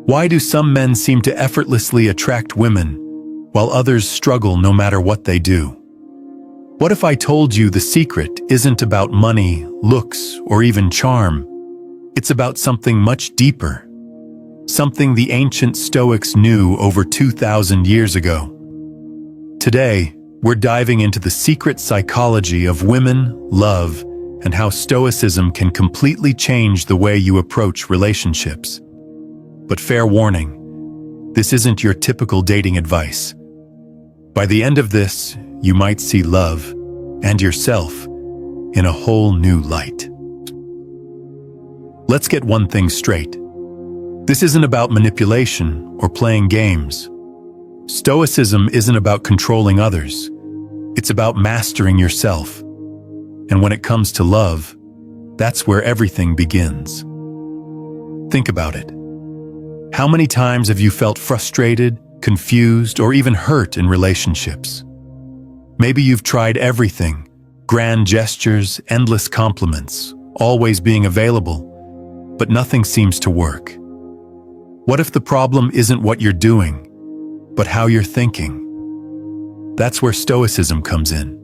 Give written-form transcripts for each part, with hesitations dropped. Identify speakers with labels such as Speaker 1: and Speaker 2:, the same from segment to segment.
Speaker 1: Why do some men seem to effortlessly attract women, while others struggle no matter what they do? What if I told you the secret isn't about money, looks, or even charm? It's about something much deeper. Something the ancient Stoics knew over 2,000 years ago. Today, we're diving into the secret psychology of women, love, and how Stoicism can completely change the way you approach relationships. But fair warning, this isn't your typical dating advice. By the end of this, you might see love and yourself in a whole new light. Let's get one thing straight. This isn't about manipulation or playing games. Stoicism isn't about controlling others. It's about mastering yourself. And when it comes to love, that's where everything begins. Think about it. How many times have you felt frustrated, confused, or even hurt in relationships? Maybe you've tried everything: grand gestures, endless compliments, always being available, but nothing seems to work. What if the problem isn't what you're doing, but how you're thinking? That's where Stoicism comes in.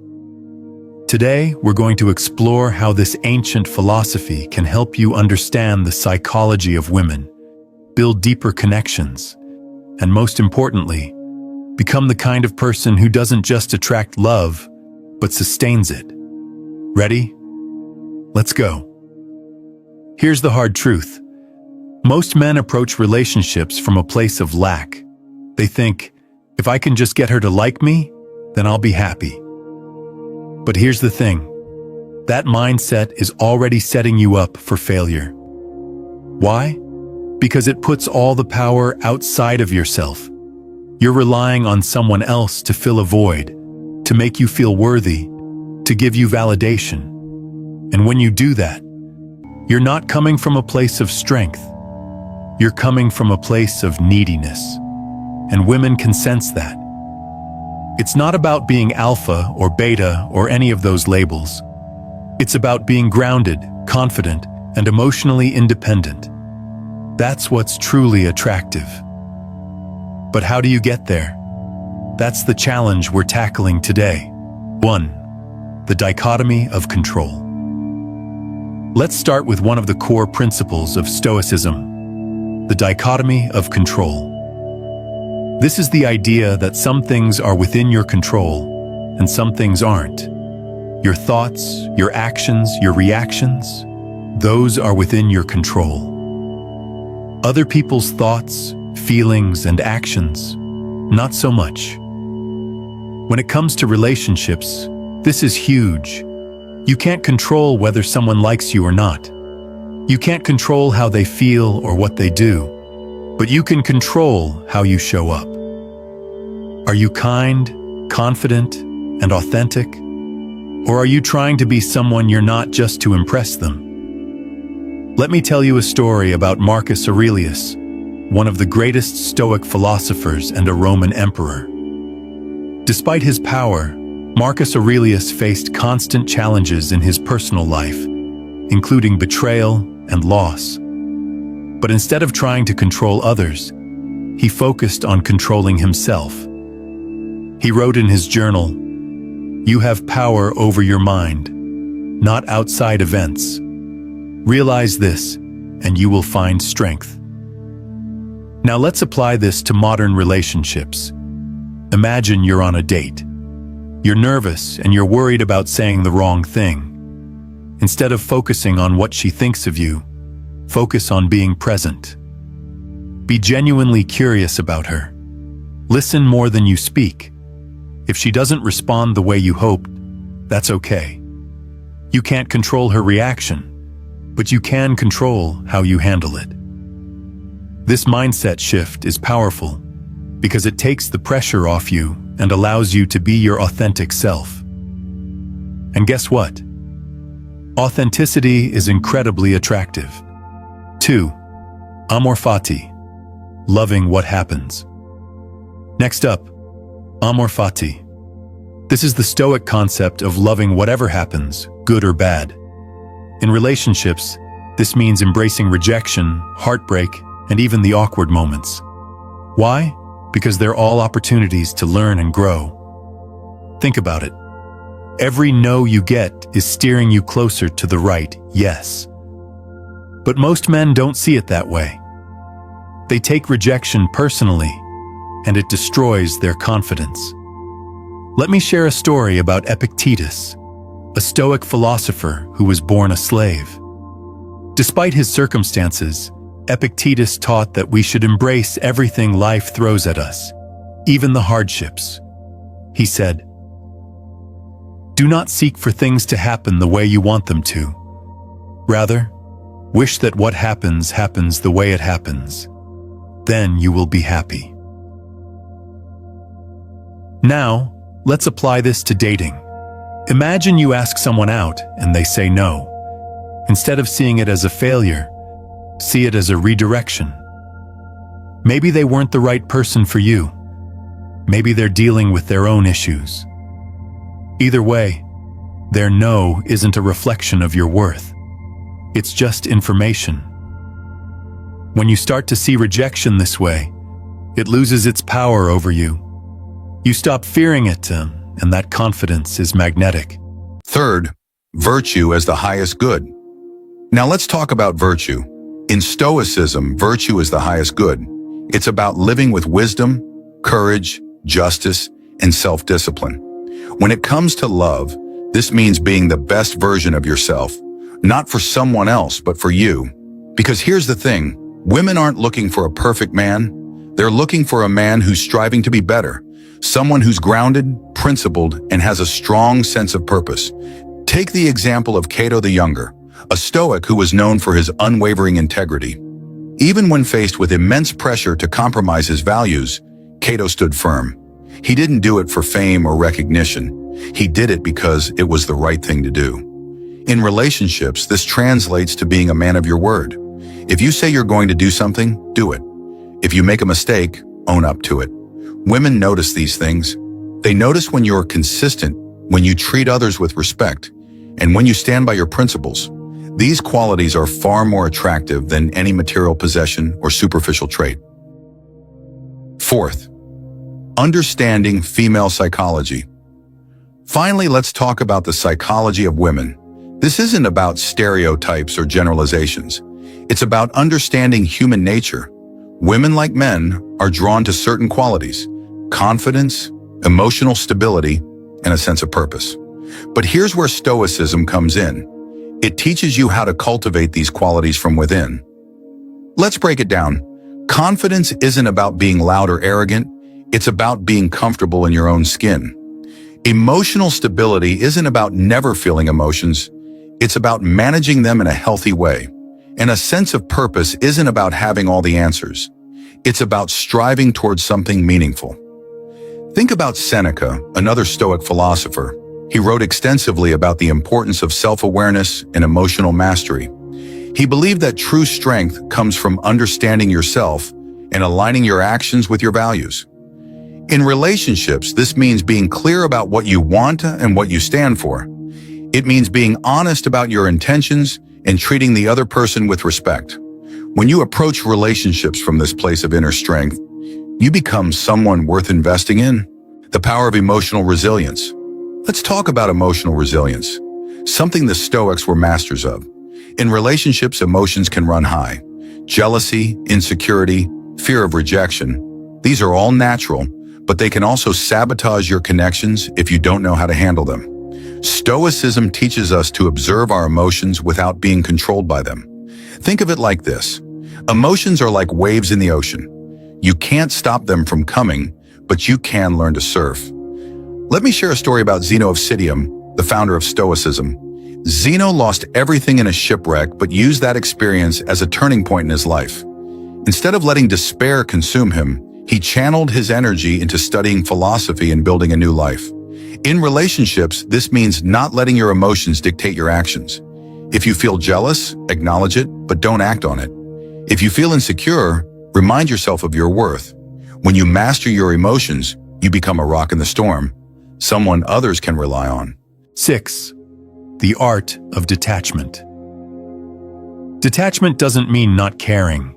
Speaker 1: Today, we're going to explore how this ancient philosophy can help you understand the psychology of women, build deeper connections, and most importantly, become the kind of person who doesn't just attract love, but sustains it. Ready? Let's go. Here's the hard truth. Most men approach relationships from a place of lack. They think, if I can just get her to like me, then I'll be happy. But here's the thing. That mindset is already setting you up for failure. Why? Because it puts all the power outside of yourself. You're relying on someone else to fill a void, to make you feel worthy, to give you validation. And when you do that, you're not coming from a place of strength. You're coming from a place of neediness. And women can sense that. It's not about being alpha or beta or any of those labels. It's about being grounded, confident, and emotionally independent. That's what's truly attractive. But how do you get there? That's the challenge we're tackling today. 1. The dichotomy of control. Let's start with one of the core principles of Stoicism, the dichotomy of control. This is the idea that some things are within your control and some things aren't. Your thoughts, your actions, your reactions, those are within your control. Other people's thoughts, feelings, and actions, not so much. When it comes to relationships, this is huge. You can't control whether someone likes you or not. You can't control how they feel or what they do, but you can control how you show up. Are you kind, confident, and authentic? Or are you trying to be someone you're not just to impress them? Let me tell you a story about Marcus Aurelius, one of the greatest Stoic philosophers and a Roman emperor. Despite his power, Marcus Aurelius faced constant challenges in his personal life, including betrayal and loss. But instead of trying to control others, he focused on controlling himself. He wrote in his journal, "You have power over your mind, not outside events. Realize this, and you will find strength." Now let's apply this to modern relationships. Imagine you're on a date. You're nervous and you're worried about saying the wrong thing. Instead of focusing on what she thinks of you, focus on being present. Be genuinely curious about her. Listen more than you speak. If she doesn't respond the way you hoped, that's okay. You can't control her reaction, but you can control how you handle it. This mindset shift is powerful because it takes the pressure off you and allows you to be your authentic self. And guess what? Authenticity is incredibly attractive. 2. Amor fati, loving what happens. Next up, amor fati. This is the Stoic concept of loving whatever happens, good or bad. In relationships, This means embracing rejection, heartbreak, and even the awkward moments. Why? Because they're all opportunities to learn and grow. Think about it. Every no you get is steering you closer to the right yes. But most men don't see it that way. They take rejection personally, and it destroys their confidence. Let me share a story about Epictetus, a Stoic philosopher who was born a slave. Despite his circumstances, Epictetus taught that we should embrace everything life throws at us, even the hardships. He said, "Do not seek for things to happen the way you want them to. Rather, wish that what happens happens the way it happens. Then you will be happy." Now, let's apply this to dating. Imagine you ask someone out and they say no. Instead of seeing it as a failure, see it as a redirection. Maybe they weren't the right person for you. Maybe they're dealing with their own issues. Either way, their no isn't a reflection of your worth. It's just information. When you start to see rejection this way, it loses its power over you. You stop fearing it, and that confidence is magnetic.
Speaker 2: Third, virtue as the highest good. Now let's talk about virtue. In Stoicism, virtue is the highest good. It's about living with wisdom, courage, justice, and self-discipline. When it comes to love, this means being the best version of yourself, not for someone else, but for you. Because here's the thing, women aren't looking for a perfect man. They're looking for a man who's striving to be better, someone who's grounded, principled, and has a strong sense of purpose. Take the example of Cato the Younger, a Stoic who was known for his unwavering integrity. Even when faced with immense pressure to compromise his values, Cato stood firm. He didn't do it for fame or recognition. He did it because it was the right thing to do. In relationships, this translates to being a man of your word. If you say you're going to do something, do it. If you make a mistake, own up to it. Women notice these things. They notice when you're consistent, when you treat others with respect, and when you stand by your principles. These qualities are far more attractive than any material possession or superficial trait. Fourth, understanding female psychology. Finally, let's talk about the psychology of women. This isn't about stereotypes or generalizations. It's about understanding human nature. Women, like men, are drawn to certain qualities: confidence, emotional stability, and a sense of purpose. But here's where Stoicism comes in. It teaches you how to cultivate these qualities from within. Let's break it down. Confidence isn't about being loud or arrogant. It's about being comfortable in your own skin. Emotional stability isn't about never feeling emotions. It's about managing them in a healthy way. And a sense of purpose isn't about having all the answers. It's about striving towards something meaningful. Think about Seneca, another Stoic philosopher. He wrote extensively about the importance of self-awareness and emotional mastery. He believed that true strength comes from understanding yourself and aligning your actions with your values. In relationships, this means being clear about what you want and what you stand for. It means being honest about your intentions and treating the other person with respect. When you approach relationships from this place of inner strength, you become someone worth investing in. The power of emotional resilience. Let's talk about emotional resilience, something the Stoics were masters of. In relationships, emotions can run high. Jealousy, insecurity, fear of rejection. These are all natural, but they can also sabotage your connections if you don't know how to handle them. Stoicism teaches us to observe our emotions without being controlled by them. Think of it like this. Emotions are like waves in the ocean. You can't stop them from coming, but you can learn to surf. Let me share a story about Zeno of Citium, the founder of Stoicism. Zeno lost everything in a shipwreck, but used that experience as a turning point in his life. Instead of letting despair consume him, he channeled his energy into studying philosophy and building a new life. In relationships, this means not letting your emotions dictate your actions. If you feel jealous, acknowledge it, but don't act on it. If you feel insecure, remind yourself of your worth. When you master your emotions, you become a rock in the storm, someone others can rely on.
Speaker 1: 6. The art of detachment. Detachment doesn't mean not caring.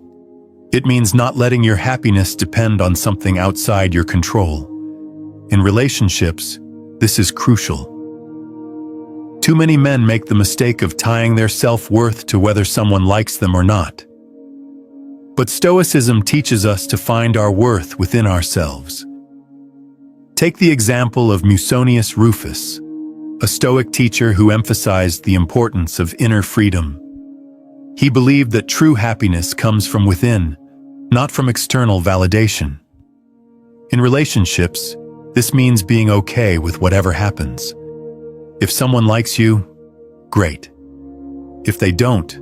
Speaker 1: It means not letting your happiness depend on something outside your control. In relationships, this is crucial. Too many men make the mistake of tying their self-worth to whether someone likes them or not. But Stoicism teaches us to find our worth within ourselves. Take the example of Musonius Rufus, a Stoic teacher who emphasized the importance of inner freedom. He believed that true happiness comes from within, not from external validation. In relationships, this means being okay with whatever happens. If someone likes you, great. If they don't,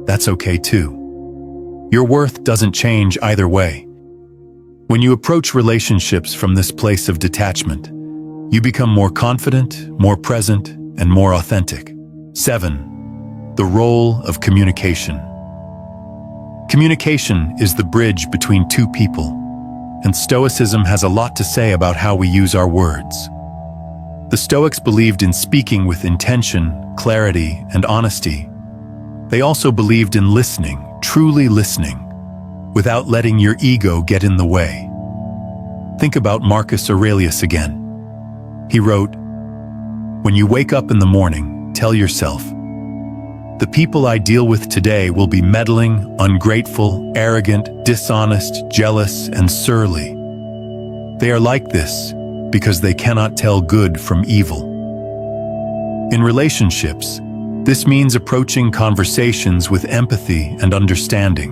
Speaker 1: that's okay too. Your worth doesn't change either way. When you approach relationships from this place of detachment, you become more confident, more present, and more authentic. 7. The role of communication. Communication is the bridge between two people, and Stoicism has a lot to say about how we use our words. The Stoics believed in speaking with intention, clarity, and honesty. They also believed in listening, truly listening, without letting your ego get in the way. Think about Marcus Aurelius again. He wrote, "When you wake up in the morning, tell yourself, the people I deal with today will be meddling, ungrateful, arrogant, dishonest, jealous, and surly. They are like this because they cannot tell good from evil." In relationships, this means approaching conversations with empathy and understanding.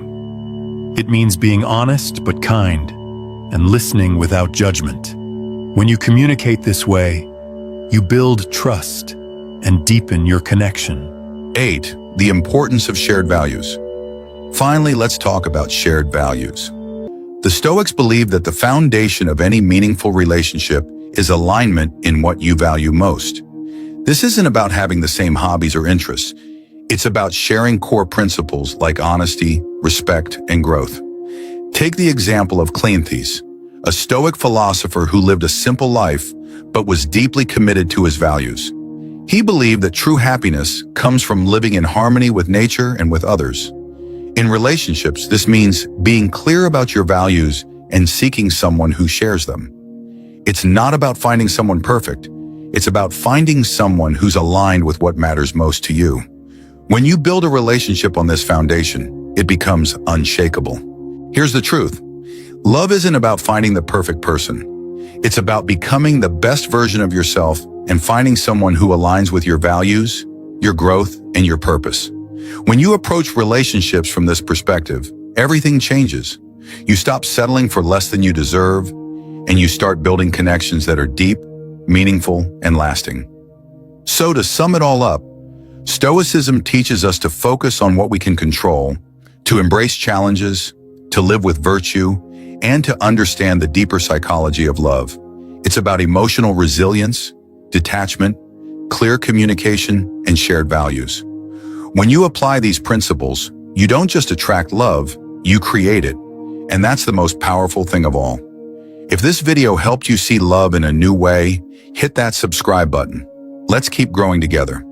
Speaker 1: It means being honest but kind, and listening without judgment. When you communicate this way, you build trust and deepen your connection.
Speaker 2: 8. The importance of shared values. Finally, let's talk about shared values. The Stoics believe that the foundation of any meaningful relationship is alignment in what you value most. This isn't about having the same hobbies or interests. It's about sharing core principles like honesty, respect, and growth. Take the example of Cleanthes, a Stoic philosopher who lived a simple life but was deeply committed to his values. He believed that true happiness comes from living in harmony with nature and with others. In relationships, this means being clear about your values and seeking someone who shares them. It's not about finding someone perfect. It's about finding someone who's aligned with what matters most to you. When you build a relationship on this foundation, it becomes unshakable. Here's the truth. Love isn't about finding the perfect person. It's about becoming the best version of yourself and finding someone who aligns with your values, your growth, and your purpose. When you approach relationships from this perspective, everything changes. You stop settling for less than you deserve, and you start building connections that are deep, meaningful, and lasting. So to sum it all up, Stoicism teaches us to focus on what we can control, to embrace challenges, to live with virtue, and to understand the deeper psychology of love. It's about emotional resilience, detachment, clear communication, and shared values. When you apply these principles, you don't just attract love, you create it. And that's the most powerful thing of all. If this video helped you see love in a new way, hit that subscribe button. Let's keep growing together.